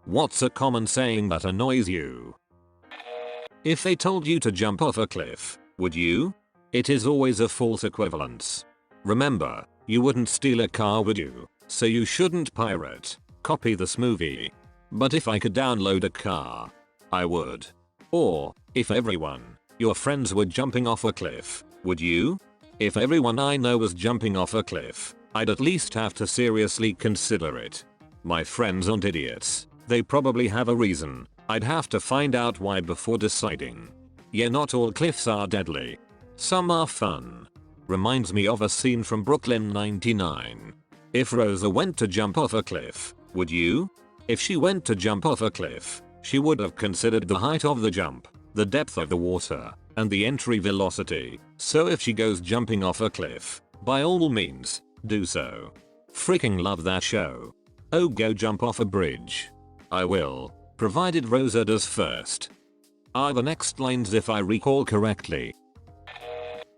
What's a common saying that annoys you? If they told you to jump off a cliff, would you? It is always a false equivalence. Remember, you wouldn't steal a car, would you? So you shouldn't pirate, copy this movie. But if I could download a car, I would. Or, if everyone, your friends were jumping off a cliff, would you? If everyone I know was jumping off a cliff, I'd at least have to seriously consider it. My friends aren't idiots. They probably have a reason. I'd have to find out why before deciding. Yeah, not all cliffs are deadly. Some are fun. Reminds me of a scene from Brooklyn 99. If Rosa went to jump off a cliff, would you? If she went to jump off a cliff, she would have considered the height of the jump, the depth of the water, and the entry velocity. So if she goes jumping off a cliff, by all means, do so. Freaking love that show. Oh, go jump off a bridge. I will, provided Rosa does first. Are the next lines if I recall correctly.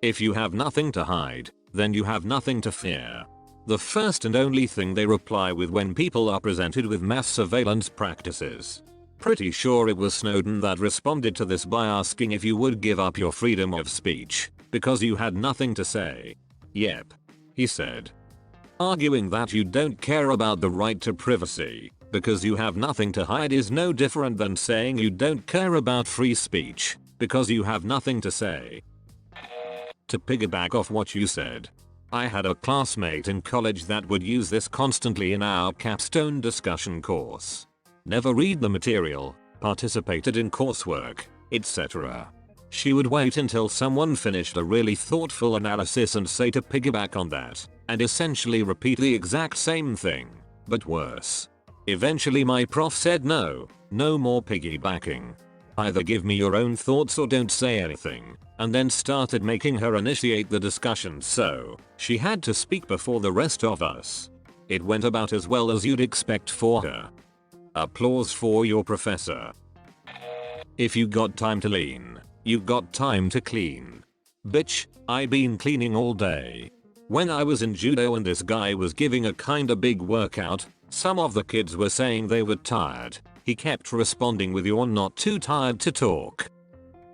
If you have nothing to hide, then you have nothing to fear. The first and only thing they reply with when people are presented with mass surveillance practices. Pretty sure it was Snowden that responded to this by asking if you would give up your freedom of speech, because you had nothing to say. Yep. He said. Arguing that you don't care about the right to privacy, because you have nothing to hide is no different than saying you don't care about free speech, because you have nothing to say. To piggyback off what you said, I had a classmate in college that would use this constantly in our capstone discussion course. Never read the material, participated in coursework, etc. She would wait until someone finished a really thoughtful analysis and say to piggyback on that, and essentially repeat the exact same thing, but worse. Eventually my prof said no more piggybacking. Either give me your own thoughts or don't say anything, and then started making her initiate the discussion, so she had to speak before the rest of us. It went about as well as you'd expect for her. Applause for your professor. If you got time to lean, you got time to clean. Bitch, I been cleaning all day. When I was in judo and this guy was giving a kinda big workout, some of the kids were saying they were tired. He kept responding with "you're not too tired to talk."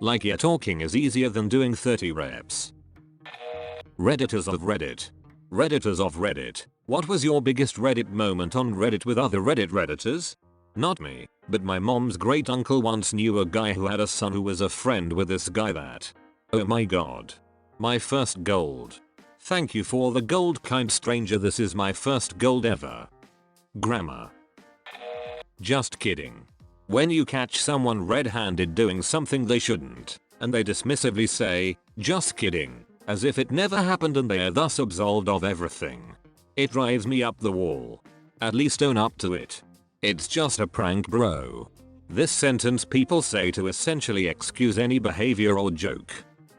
Like, yeah, talking is easier than doing 30 reps. Redditors of Reddit. Redditors of Reddit. What was your biggest Reddit moment on Reddit with other Redditors? Not me, but my mom's great uncle once knew a guy who had a son who was a friend with this guy that. Oh my god. My first gold. Thank you for the gold, kind stranger. This is my first gold ever. Grammar. Just kidding. When you catch someone red-handed doing something they shouldn't, and they dismissively say, "just kidding," as if it never happened and they are thus absolved of everything. It drives me up the wall. At least own up to it. It's just a prank, bro. This sentence people say to essentially excuse any behavior or joke.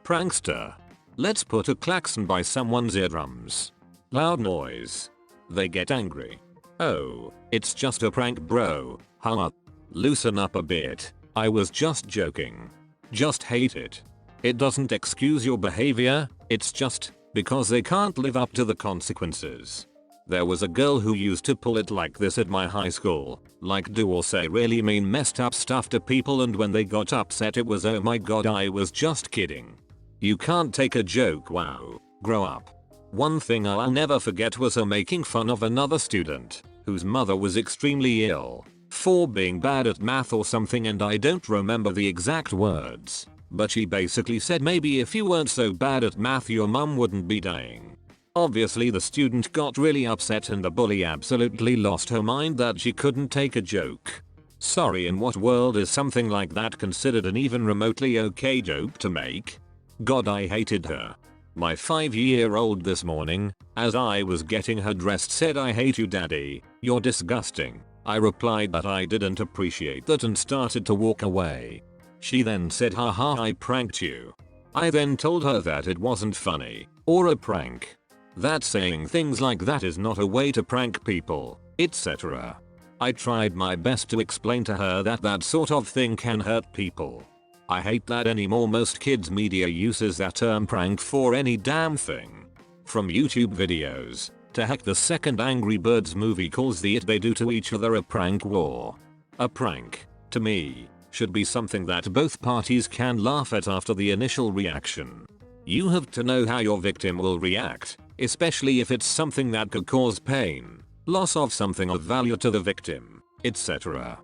Prankster. Let's put a klaxon by someone's eardrums. Loud noise. They get angry. Oh, it's just a prank, bro. Huh? Loosen up a bit. I was just joking. Just hate it. It doesn't excuse your behavior, it's just because they can't live up to the consequences. There was a girl who used to pull it like this at my high school, like do or say really mean messed up stuff to people, and when they got upset it was "oh my god, I was just kidding." You can't take a joke, wow. Grow up. One thing I'll never forget was her making fun of another student, whose mother was extremely ill, for being bad at math or something, and I don't remember the exact words, but she basically said maybe if you weren't so bad at math your mum wouldn't be dying. Obviously the student got really upset and the bully absolutely lost her mind that she couldn't take a joke. Sorry, in what world is something like that considered an even remotely okay joke to make? God, I hated her. My 5-year-old this morning, as I was getting her dressed, said, "I hate you, daddy, you're disgusting." I replied that I didn't appreciate that and started to walk away. She then said, "Haha, I pranked you." I then told her that it wasn't funny, or a prank. That saying things like that is not a way to prank people, etc. I tried my best to explain to her that that sort of thing can hurt people. I hate that anymore most kids media uses that term prank for any damn thing. From YouTube videos, to heck the second Angry Birds movie calls the "it they do to each other" a prank war. A prank, to me, should be something that both parties can laugh at after the initial reaction. You have to know how your victim will react, especially if it's something that could cause pain, loss of something of value to the victim, etc.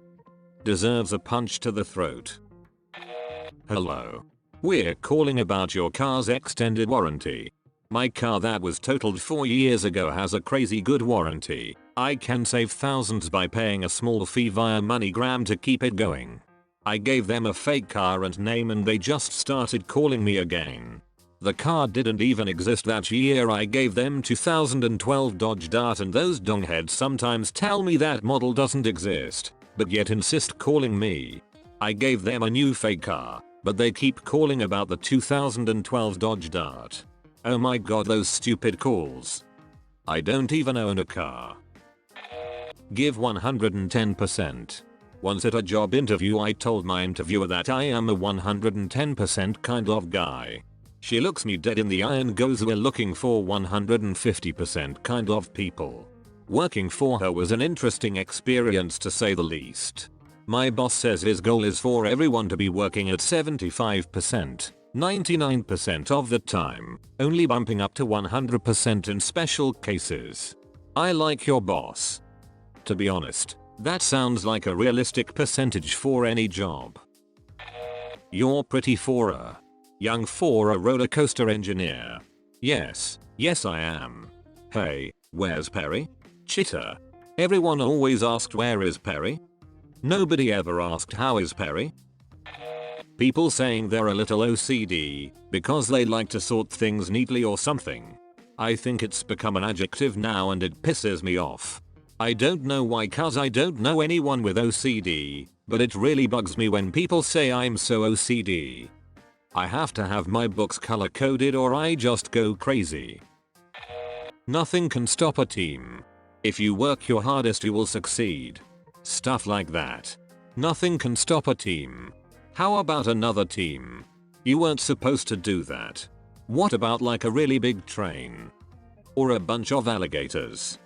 Deserves a punch to the throat. Hello. We're calling about your car's extended warranty. My car that was totaled 4 years ago has a crazy good warranty. I can save thousands by paying a small fee via MoneyGram to keep it going. I gave them a fake car and name and they just started calling me again. The car didn't even exist that year. I gave them 2012 Dodge Dart and those dongheads sometimes tell me that model doesn't exist, but yet insist calling me. I gave them a new fake car, but they keep calling about the 2012 Dodge Dart. Oh my god, those stupid calls. I don't even own a car. Give 110%. Once at a job interview I told my interviewer that I am a 110% kind of guy. She looks me dead in the eye and goes, "We're looking for 150% kind of people." Working for her was an interesting experience to say the least. My boss says his goal is for everyone to be working at 75%, 99% of the time, only bumping up to 100% in special cases. I like your boss. To be honest, that sounds like a realistic percentage for any job. You're pretty for a young for a roller coaster engineer. Yes I am. Hey, where's Perry? Chitter. Everyone always asked where is Perry? Nobody ever asked how is Perry? People saying they're a little OCD because they like to sort things neatly or something. I think it's become an adjective now and it pisses me off. I don't know why, cause I don't know anyone with OCD, but it really bugs me when people say I'm so OCD. I have to have my books color coded or I just go crazy. Nothing can stop a team. If you work your hardest you will succeed. Stuff like that. Nothing can stop a team. How about another team? You weren't supposed to do that. What about like a really big train? Or a bunch of alligators?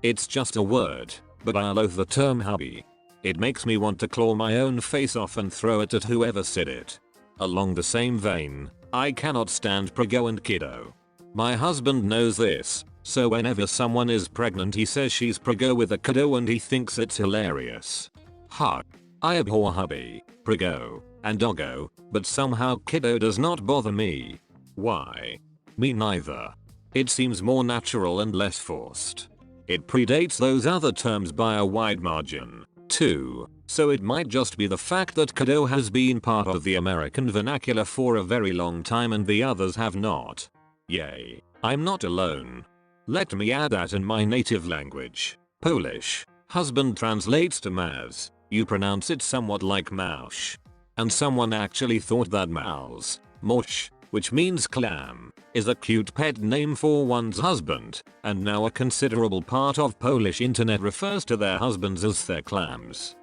It's just a word, but I loathe the term hubby. It makes me want to claw my own face off and throw it at whoever said it. Along the same vein, I cannot stand prego and kiddo. My husband knows this, so whenever someone is pregnant he says she's prego with a kiddo and he thinks it's hilarious. Ha. I abhor hubby, prego, and doggo, but somehow kiddo does not bother me. Why? Me neither. It seems more natural and less forced. It predates those other terms by a wide margin, too, so it might just be the fact that kiddo has been part of the American vernacular for a very long time and the others have not. Yay, I'm not alone. Let me add that in my native language, Polish, husband translates to Maz, you pronounce it somewhat like Mausch. And someone actually thought that Maus, Mosh, which means clam, is a cute pet name for one's husband, and now a considerable part of Polish internet refers to their husbands as their clams.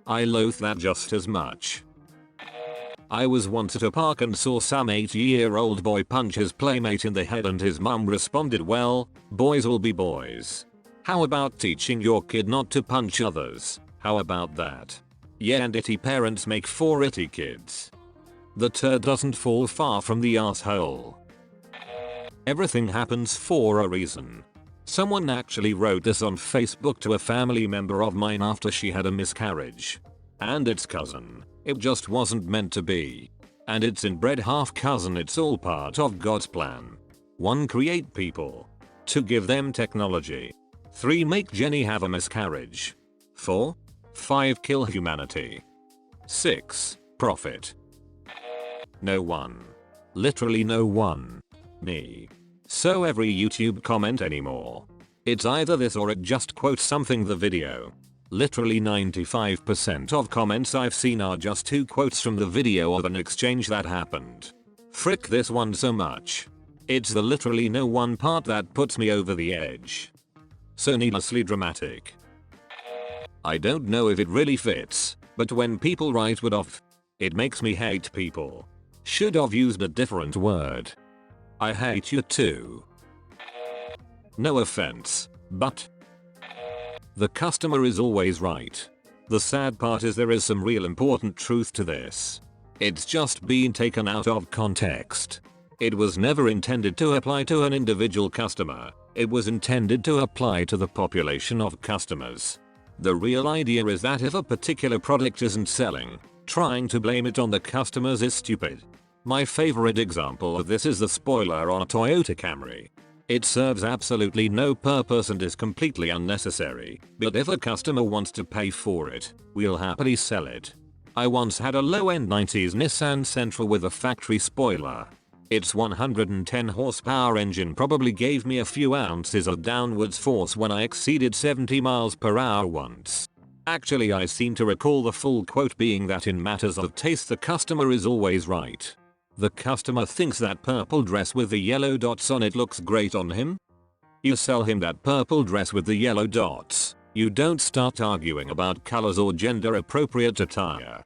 I loathe that just as much. I was once at a park and saw some 8-year-old boy punch his playmate in the head and his mum responded, "Well, boys will be boys. How about teaching your kid not to punch others? How about that? Yeah, and itty parents make for itty kids." The turd doesn't fall far from the asshole. Everything happens for a reason. Someone actually wrote this on Facebook to a family member of mine after she had a miscarriage. And it's cousin. It just wasn't meant to be. And it's inbred half cousin. It's all part of God's plan. 1. Create people. 2. Give them technology. 3. Make Jenny have a miscarriage. 4. 5. Kill humanity. 6. Profit. No one. Literally no one. Me. So every YouTube comment anymore. It's either this or it just quotes something the video. Literally 95% of comments I've seen are just 2 quotes from the video of an exchange that happened. Frick this one so much. It's the literally no one part that puts me over the edge. So needlessly dramatic. I don't know if it really fits, but when people write would off, it makes me hate people. Should have used a different word. I hate you too. No offense, but the customer is always right. The sad part is there is some real important truth to this. It's just been taken out of context. It was never intended to apply to an individual customer. It was intended to apply to the population of customers. The real idea is that if a particular product isn't selling, trying to blame it on the customers is stupid. My favorite example of this is the spoiler on a Toyota Camry. It serves absolutely no purpose and is completely unnecessary, but if a customer wants to pay for it, we'll happily sell it. I once had a low-end 90s Nissan Sentra with a factory spoiler. Its 110 horsepower engine probably gave me a few ounces of downwards force when I exceeded 70 miles per hour once. Actually, I seem to recall the full quote being that in matters of taste the customer is always right. The customer thinks that purple dress with the yellow dots on it looks great on him. You sell him that purple dress with the yellow dots. You don't start arguing about colors or gender appropriate attire.